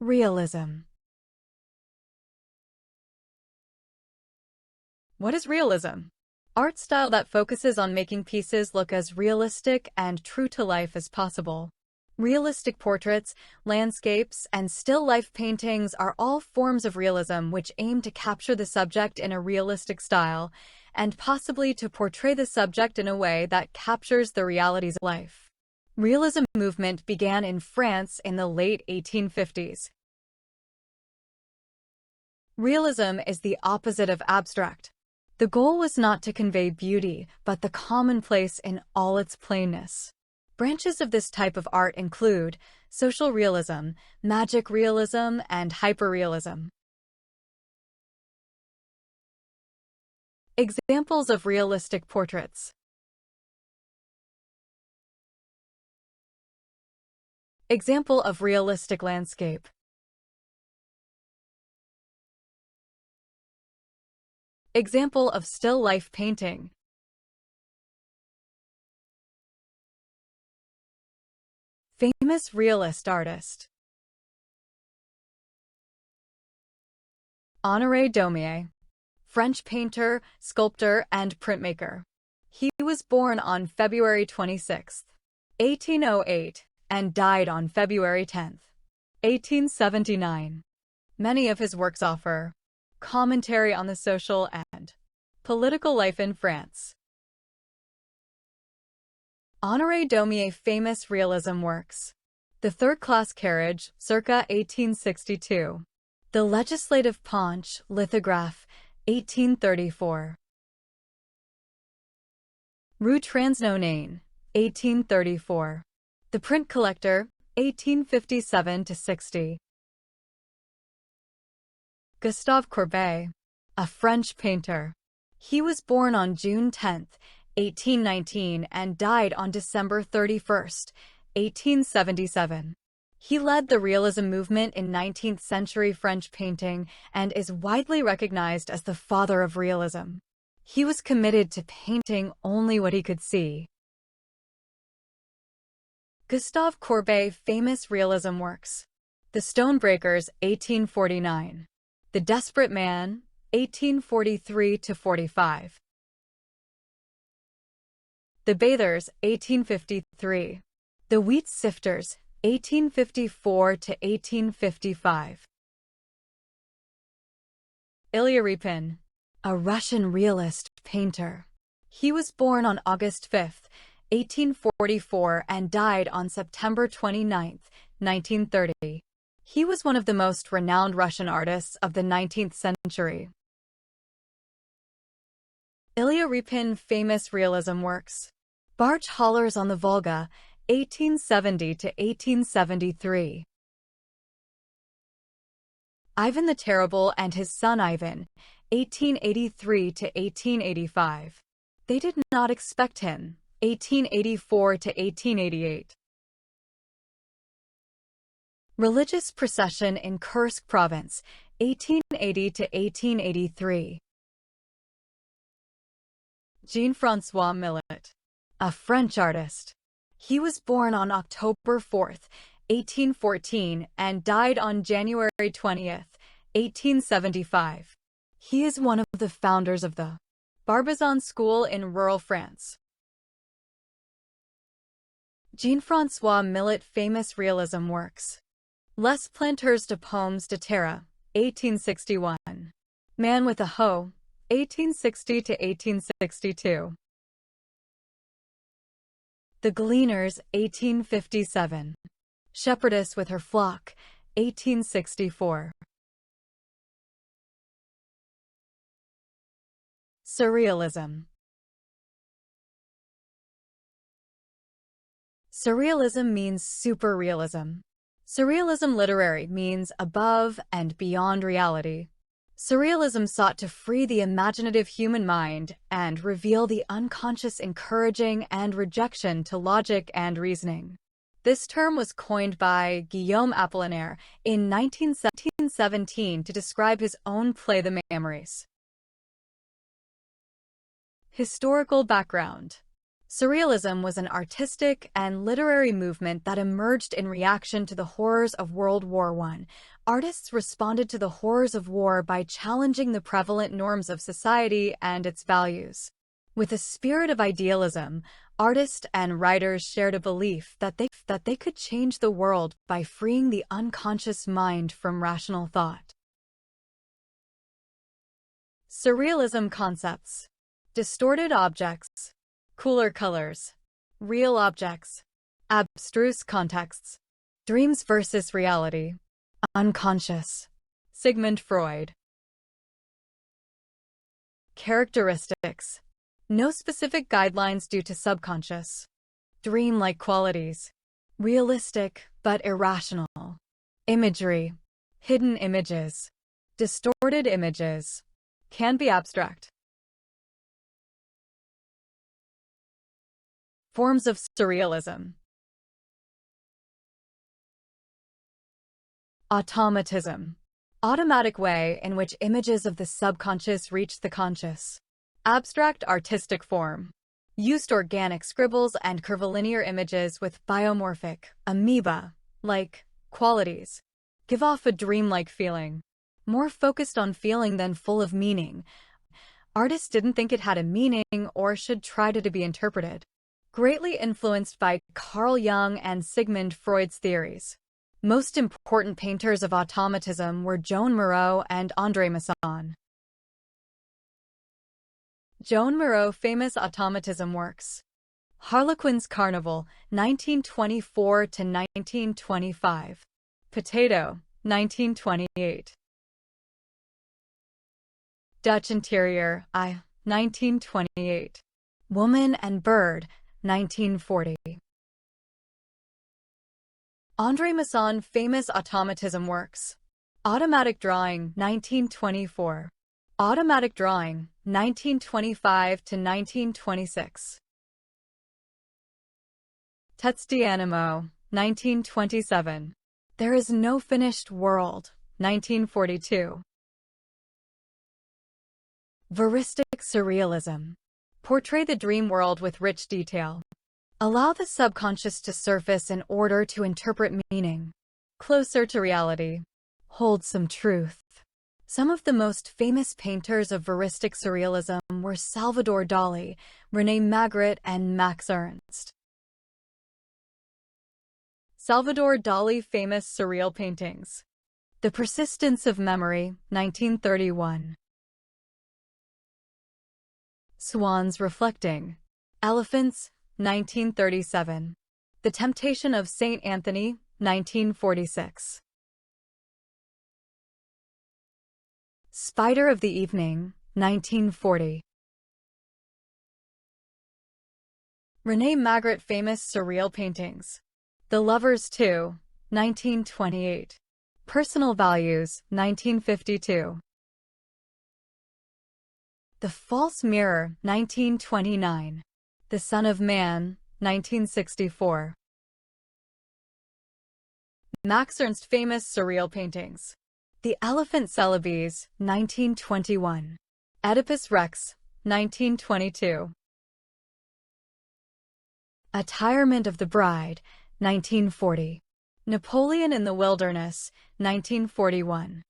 Realism. What is realism? Art style that focuses on making pieces look as realistic and true to life as possible. Realistic portraits, landscapes, and still life paintings are all forms of realism which aim to capture the subject in a realistic style, and possibly to portray the subject in a way that captures the realities of life. Realism movement began in France in the late 1850s. Realism is the opposite of abstract. The goal was not to convey beauty, but the commonplace in all its plainness. Branches of this type of art include social realism, magic realism, and hyperrealism. Examples of realistic portraits. Example of realistic landscape. Example of still life painting. Famous realist artist. Honoré Daumier, French painter, sculptor, and printmaker. He was born on February 26, 1808, and died on February 10, 1879. Many of his works offer commentary on the social and political life in France. Honoré Daumier famous realism works. The Third-Class Carriage, circa 1862. The Legislative Paunch, lithograph, 1834. Rue Transnonain, 1834. The Print Collector, 1857–60. Gustave Courbet, a French painter. He was born on June 10, 1819 and died on December 31, 1877. He led the Realism movement in 19th-century French painting and is widely recognized as the father of realism. He was committed to painting only what he could see. Gustave Courbet famous realism works. The Stonebreakers, 1849. The Desperate Man, 1843–45. The Bathers, 1853. The Wheat Sifters, 1854–1855. Ilya Repin, a Russian realist painter. He was born on August 5, 1844 and died on September 29, 1930. He was one of the most renowned Russian artists of the 19th century. Ilya Repin famous realism works. Barge Haulers on the Volga, 1870–1873. Ivan the Terrible and his son Ivan, 1883–1885. They did not expect him, 1884–1888. Religious Procession in Kursk Province, 1880–1883. Jean-François Millet, a French artist. He was born on October 4, 1814 and died on January 20, 1875. He is one of the founders of the Barbizon School in rural France. Jean-François Millet famous realism works. Les Planteurs de Pommes de Terre, 1861. Man with a Hoe, 1860–1862. The Gleaners, 1857. Shepherdess with Her Flock, 1864. Surrealism. Surrealism means superrealism. Surrealism literary means above and beyond reality. Surrealism sought to free the imaginative human mind and reveal the unconscious, encouraging and rejection to logic and reasoning. This term was coined by Guillaume Apollinaire in 1917 to describe his own play The Memories. Historical background. Surrealism was an artistic and literary movement that emerged in reaction to the horrors of World War I. Artists responded to the horrors of war by challenging the prevalent norms of society and its values. With a spirit of idealism, artists and writers shared a belief that they could change the world by freeing the unconscious mind from rational thought. Surrealism concepts: distorted objects, cooler colors, real objects, abstruse contexts, dreams versus reality, unconscious. Sigmund Freud. Characteristics: no specific guidelines due to subconscious. Dream-like qualities. Realistic, but irrational. Imagery: hidden images. Distorted images. Can be abstract. Forms of surrealism. Automatism: automatic way in which images of the subconscious reach the conscious. Abstract artistic form: used organic scribbles and curvilinear images with biomorphic, amoeba-like qualities. Give off a dreamlike feeling. More focused on feeling than full of meaning. Artists didn't think it had a meaning or should try to be interpreted. Greatly influenced by Carl Jung and Sigmund Freud's theories. Most important painters of automatism were Joan Moreau and André Masson. Joan Moreau famous automatism works: Harlequin's Carnival, 1924 to 1925. Potato, 1928. Dutch Interior, 1928. Woman and Bird, 1940. André Masson famous automatism works: Automatic Drawing, 1924. Automatic Drawing, 1925 to 1926. Tête d'Animaux, 1927. There is No Finished World, 1942. Veristic Surrealism: portray the dream world with rich detail. Allow the subconscious to surface in order to interpret meaning. Closer to reality. Hold some truth. Some of the most famous painters of Veristic Surrealism were Salvador Dali, René Magritte, and Max Ernst. Salvador Dali famous surreal paintings. The Persistence of Memory, 1931. Swans Reflecting. Elephants, 1937. The Temptation of St. Anthony, 1946. Spider of the Evening, 1940. René Magritte famous surreal paintings. The Lovers 2, 1928. Personal Values, 1952. The False Mirror, 1929. The Son of Man, 1964. Max Ernst famous surreal paintings. The Elephant Celebes, 1921. Oedipus Rex, 1922. Attirement of the Bride, 1940. Napoleon in the Wilderness, 1941.